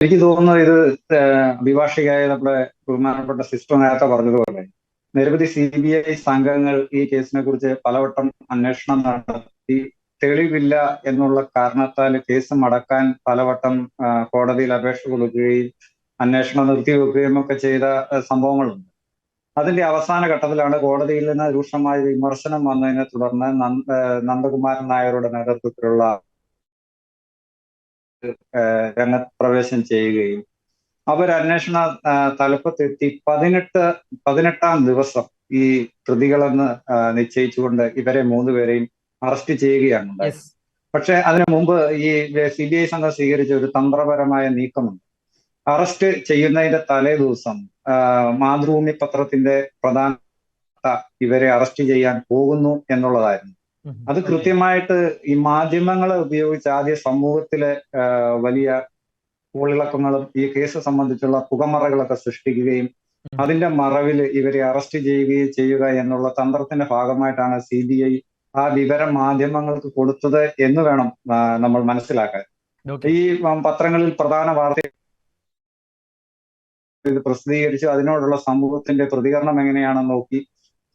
എനിക്ക് തോന്നുന്നു ഇത് അഭിഭാഷകയായ നമ്മുടെ ബഹുമാനപ്പെട്ട സിസ്റ്റർ നേരത്തെ പറഞ്ഞതുപോലെ നിരവധി CBI സംഘങ്ങൾ ഈ കേസിനെ കുറിച്ച് പലവട്ടം അന്വേഷണം നടത്തി തെളിവില്ല എന്നുള്ള കാരണത്താൽ കേസ് മടക്കാൻ പലവട്ടം കോടതിയിൽ അപേക്ഷ കൊടുക്കുകയും അന്വേഷണം നിർത്തിവെക്കുകയും ഒക്കെ ചെയ്ത സംഭവങ്ങളുണ്ട്. അതിന്റെ അവസാന ഘട്ടത്തിലാണ് കോടതിയിൽ നിന്ന് രൂക്ഷമായ വിമർശനം വന്നതിനെ തുടർന്ന് നന്ദകുമാരൻ നായരുടെ നേതൃത്വത്തിലുള്ള രംഗപ്രവേശം ചെയ്യുകയും അവർ അന്വേഷണ തലപ്പത്തെത്തി 18ാം ദിവസം ഈ പ്രതികളെന്ന് നിശ്ചയിച്ചുകൊണ്ട് ഇവരെ 3 പേരെയും അറസ്റ്റ് ചെയ്യുകയാണ് ഉണ്ടായത്. പക്ഷെ അതിനു മുമ്പ് ഈ CBI സംഘം സ്വീകരിച്ച ഒരു തന്ത്രപരമായ നീക്കമുണ്ട്. അറസ്റ്റ് ചെയ്യുന്നതിന്റെ തലേ ദിവസം മാതൃഭൂമി പത്രത്തിന്റെ പ്രധാന ഇവരെ അറസ്റ്റ് ചെയ്യാൻ പോകുന്നു എന്നുള്ളതായിരുന്നു. അത് കൃത്യമായിട്ട് ഈ മാധ്യമങ്ങളെ ഉപയോഗിച്ച് ആദ്യ സമൂഹത്തിലെ വലിയ ഊളിളക്കങ്ങളും ഈ കേസ് സംബന്ധിച്ചുള്ള പുകമറകളൊക്കെ സൃഷ്ടിക്കുകയും അതിന്റെ മറവിൽ ഇവരെ അറസ്റ്റ് ചെയ്യുക എന്നുള്ള തന്ത്രത്തിന്റെ ഭാഗമായിട്ടാണ് CBI ആ വിവരം മാധ്യമങ്ങൾക്ക് കൊടുത്തത് എന്ന് വേണം നമ്മൾ മനസ്സിലാക്കാൻ. ഈ പത്രങ്ങളിൽ പ്രധാന വാർത്ത ഇത് പ്രസിദ്ധീകരിച്ചു, അതിനോടുള്ള സമൂഹത്തിന്റെ പ്രതികരണം എങ്ങനെയാണെന്ന് നോക്കി,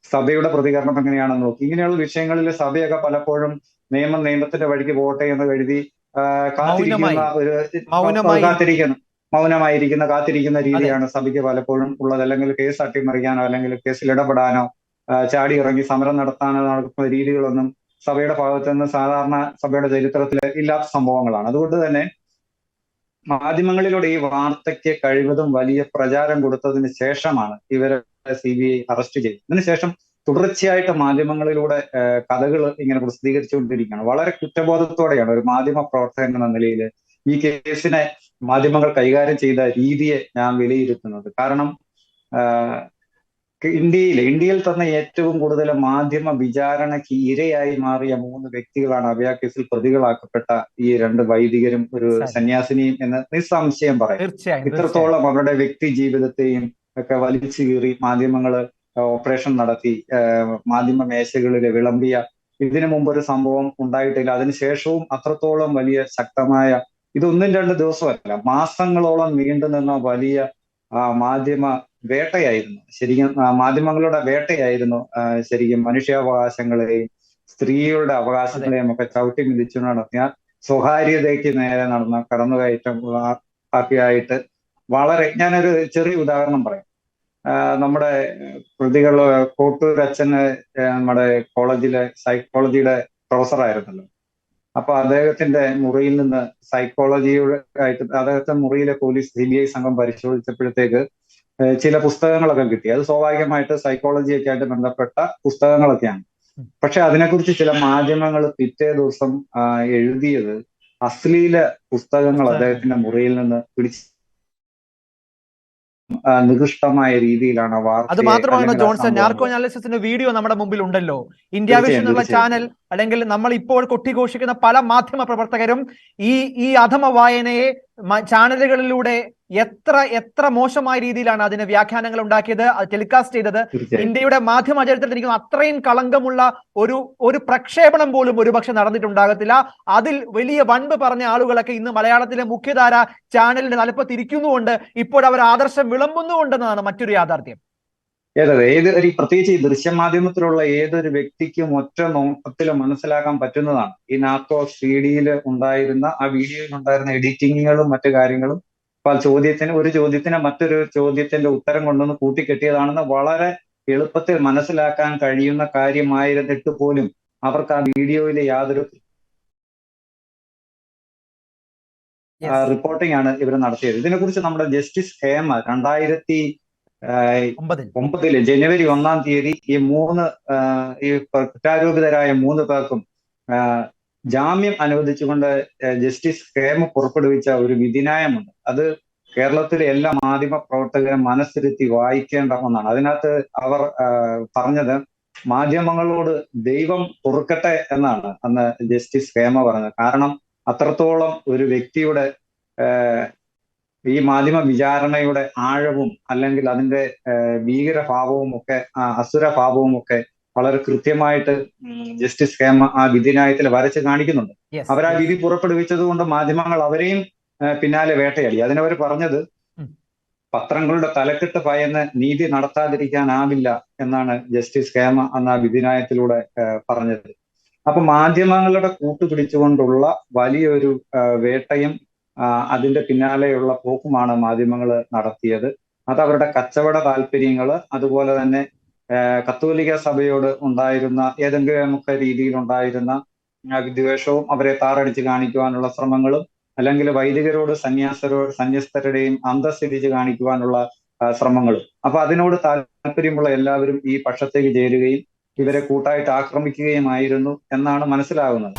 സഭയുടെ പ്രതികരണം എങ്ങനെയാണെന്ന് നോക്കി, ഇങ്ങനെയുള്ള വിഷയങ്ങളിൽ സഭയൊക്കെ പലപ്പോഴും നിയമത്തിന്റെ വഴിക്ക് പോകട്ടെ എന്ന് കരുതി കാത്തിരിക്കുന്ന രീതിയാണ് സഭയ്ക്ക് പലപ്പോഴും ഉള്ളത്. അല്ലെങ്കിൽ കേസ് അട്ടിമറിക്കാനോ അല്ലെങ്കിൽ കേസിൽ ഇടപെടാനോ ചാടി ഇറങ്ങി സമരം നടത്താനോ നടക്കുന്ന രീതികളൊന്നും സഭയുടെ ഭാഗത്ത് നിന്ന് സാധാരണ സഭയുടെ ചരിത്രത്തിൽ ഇല്ലാത്ത സംഭവങ്ങളാണ്. അതുകൊണ്ട് തന്നെ മാധ്യമങ്ങളിലൂടെ ഈ വാർത്തയ്ക്ക് കഴിവതും വലിയ പ്രചാരം കൊടുത്തതിന് ശേഷമാണ് ഇവരെ CBI അറസ്റ്റ് ചെയ്തത്. ഇതിനുശേഷം തുടർച്ചയായിട്ട് മാധ്യമങ്ങളിലൂടെ കഥകൾ ഇങ്ങനെ പ്രസിദ്ധീകരിച്ചുകൊണ്ടിരിക്കുകയാണ്. വളരെ കുറ്റബോധത്തോടെയാണ് ഒരു മാധ്യമ പ്രവർത്തകൻ എന്ന നിലയിൽ ഈ കേസിനെ മാധ്യമങ്ങൾ കൈകാര്യം ചെയ്ത രീതിയെ ഞാൻ വിലയിരുത്തുന്നത്. കാരണം ഇന്ത്യയിൽ തന്നെ ഏറ്റവും കൂടുതൽ മാധ്യമ വിചാരണയ്ക്ക് ഇരയായി മാറിയ 3 വ്യക്തികളാണ് അഭയ കേസിൽ പ്രതികളാക്കപ്പെട്ട ഈ 2 വൈദികരും ഒരു സന്യാസിനിയും എന്ന് നിസ്സംശയം പറയാം. ഇത്രത്തോളം അവരുടെ വ്യക്തി ജീവിതത്തെയും ഒക്കെ വലിച്ചു കീറി മാധ്യമങ്ങള് ഓപ്പറേഷൻ നടത്തി മാധ്യമ മേശകളിൽ വിളമ്പിയ ഇതിനു മുമ്പ് ഒരു സംഭവം ഉണ്ടായിട്ടില്ല. അതിനുശേഷവും അത്രത്തോളം വലിയ ശക്തമായ ഇതൊന്നും 2 ദിവസമല്ല, മാസങ്ങളോളം നീണ്ടുനിന്ന വലിയ മാധ്യമ വേട്ടയായിരുന്നു. ശരിക്കും മാധ്യമങ്ങളുടെ വേട്ടയായിരുന്നു. ശരിക്കും മനുഷ്യാവകാശങ്ങളെയും സ്ത്രീകളുടെ അവകാശങ്ങളെയും ഒക്കെ ചവിട്ടി മിതിച്ചു നടത്തിയ സ്വകാര്യതയ്ക്ക് നേരെ നടന്ന കടന്നുകയറ്റം ആയിട്ട് വളരെ ഞാനൊരു ചെറിയ ഉദാഹരണം പറയാം. നമ്മുടെ പ്രതികൾ കോട്ടൂരച്ഛന് നമ്മുടെ കോളേജിലെ സൈക്കോളജിയുടെ പ്രൊഫസറായിരുന്നല്ലോ. അപ്പൊ അദ്ദേഹത്തിന്റെ മുറിയിൽ നിന്ന് സൈക്കോളജിയുടെ ആയിട്ട് അദ്ദേഹത്തെ മുറിയിലെ പോലീസ് CBI സംഘം പരിശോധിച്ചപ്പോഴത്തേക്ക് ചില പുസ്തകങ്ങളൊക്കെ കിട്ടി. അത് സ്വാഭാവികമായിട്ട് സൈക്കോളജിയൊക്കെ ആയിട്ട് ബന്ധപ്പെട്ട പുസ്തകങ്ങളൊക്കെയാണ്. പക്ഷെ അതിനെക്കുറിച്ച് ചില മാധ്യമങ്ങൾ പിറ്റേ ദിവസം എഴുതിയത് അശ്ലീല പുസ്തകങ്ങൾ അദ്ദേഹത്തിന്റെ മുറിയിൽ നിന്ന് പിടിച്ച് നികൃഷ്ടമായ രീതിയിലാണ് വാർത്ത. അത് മാത്രമാണ് ജോൺസൺ, നാർക്കോ അനാലിസിസിന്റെ വീഡിയോ നമ്മുടെ മുമ്പിൽ ഉണ്ടല്ലോ. ഇന്ത്യ വിഷൻ എന്നുള്ള ചാനൽ അല്ലെങ്കിൽ നമ്മൾ ഇപ്പോൾ കൊട്ടിഘോഷിക്കുന്ന പല മാധ്യമ പ്രവർത്തകരും ഈ അധമ വായനയെ ചാനലുകളിലൂടെ എത്ര മോശമായ രീതിയിലാണ് അതിന് വ്യാഖ്യാനങ്ങൾ ഉണ്ടാക്കിയത്, അത് ടെലികാസ്റ്റ് ചെയ്തത്. ഇന്ത്യയുടെ മാധ്യമ ചരിത്രത്തിൽ എനിക്ക് അത്രയും കളങ്കമുള്ള ഒരു പ്രക്ഷേപണം പോലും ഒരുപക്ഷെ നടന്നിട്ടുണ്ടാകത്തില്ല. അതിൽ വലിയ വൻപ് പറഞ്ഞ ആളുകളൊക്കെ ഇന്ന് മലയാളത്തിലെ മുഖ്യധാര ചാനലിന്റെ തലപ്പത്തിരിക്കുന്നുകൊണ്ട് ഇപ്പോൾ അവർ ആദർശം വിളമ്പുന്നുണ്ടെന്നതാണ് മറ്റൊരു യാഥാർത്ഥ്യം. പ്രത്യേകിച്ച് ഈ ദൃശ്യമാധ്യമത്തിലുള്ള ഏതൊരു വ്യക്തിക്കും ഒറ്റ നോട്ടത്തിൽ മനസ്സിലാക്കാൻ പറ്റുന്നതാണ്. ഈ നാർക്കോ CD-യിൽ ഉണ്ടായിരുന്ന ആ വീഡിയോയിൽ ഉണ്ടായിരുന്ന എഡിറ്റിങ്ങുകളും മറ്റു കാര്യങ്ങളും ഒരു ചോദ്യത്തിന് മറ്റൊരു ചോദ്യത്തിന്റെ ഉത്തരം കൊണ്ടൊന്ന് കൂട്ടിക്കെട്ടിയതാണെന്ന് വളരെ എളുപ്പത്തിൽ മനസ്സിലാക്കാൻ കഴിയുന്ന കാര്യമായിരുന്നിട്ട് പോലും അവർക്ക് ആ വീഡിയോയിലെ യാതൊരു റിപ്പോർട്ടിംഗ് ആണ് ഇവർ നടത്തിയത്. ഇതിനെക്കുറിച്ച് നമ്മുടെ ജസ്റ്റിസ് ഹേമ 2009 ജനുവരി 1-ാം തീയതി ഈ കുറ്റാരോപിതരായ 3 പേർക്കും ജാമ്യം അനുവദിച്ചുകൊണ്ട് ജസ്റ്റിസ് ഹേമ പുറപ്പെടുവിച്ച ഒരു വിധിന്യായമുണ്ട്. അത് കേരളത്തിലെ എല്ലാ മാധ്യമ പ്രവർത്തകരും മനസ്സിരുത്തി വായിക്കേണ്ട ഒന്നാണ്. അതിനകത്ത് അവർ പറഞ്ഞത് മാധ്യമങ്ങളോട് ദൈവം പൊറുക്കട്ടെ എന്നാണ് അന്ന് ജസ്റ്റിസ് ഹേമ പറഞ്ഞത്. കാരണം അത്രത്തോളം ഒരു വ്യക്തിയുടെ ഈ മാധ്യമ വിചാരണയുടെ ആഴവും അല്ലെങ്കിൽ അതിന്റെ ഭീകരഭാവവും ഒക്കെ അസുരഭാവവും ഒക്കെ വളരെ കൃത്യമായിട്ട് ജസ്റ്റിസ് ഹേമ ആ വിധിന്യായത്തിൽ വരച്ച് കാണിക്കുന്നുണ്ട്. അവർ ആ വിധി പുറപ്പെടുവിച്ചത് കൊണ്ട് മാധ്യമങ്ങൾ അവരെയും പിന്നാലെ വേട്ടയാടി. അതിനവർ പറഞ്ഞത് പത്രങ്ങളുടെ തലക്കെട്ട് ഭയന്ന് നീതി നടത്താതിരിക്കാനാവില്ല എന്നാണ് ജസ്റ്റിസ് ഹേമ എന്ന വിധിന്യായത്തിലൂടെ പറഞ്ഞത്. അപ്പൊ മാധ്യമങ്ങളുടെ കൂട്ടുപിടിച്ചുകൊണ്ടുള്ള വലിയൊരു വേട്ടയും അതിന്റെ പിന്നാലെയുള്ള പോക്കുമാണ് മാധ്യമങ്ങൾ നടത്തിയത്. അത് അവരുടെ കച്ചവട താല്പര്യങ്ങള്, അതുപോലെ തന്നെ കത്തോലിക്ക സഭയോട് ഉണ്ടായിരുന്ന ഏതെങ്കിലുമൊക്കെ രീതിയിലുണ്ടായിരുന്ന വിദ്വേഷവും അവരെ താറടിച്ച് കാണിക്കുവാനുള്ള ശ്രമങ്ങളും, അല്ലെങ്കിൽ വൈദികരോട് സന്യസ്തരുടെയും അന്തസ്ഥിതിച്ച് കാണിക്കുവാനുള്ള ശ്രമങ്ങളും. അപ്പൊ അതിനോട് താല്പര്യമുള്ള എല്ലാവരും ഈ പക്ഷത്തേക്ക് ചേരുകയും ഇവരെ കൂട്ടായിട്ട് ആക്രമിക്കുകയുമായിരുന്നു എന്നാണ് മനസ്സിലാകുന്നത്.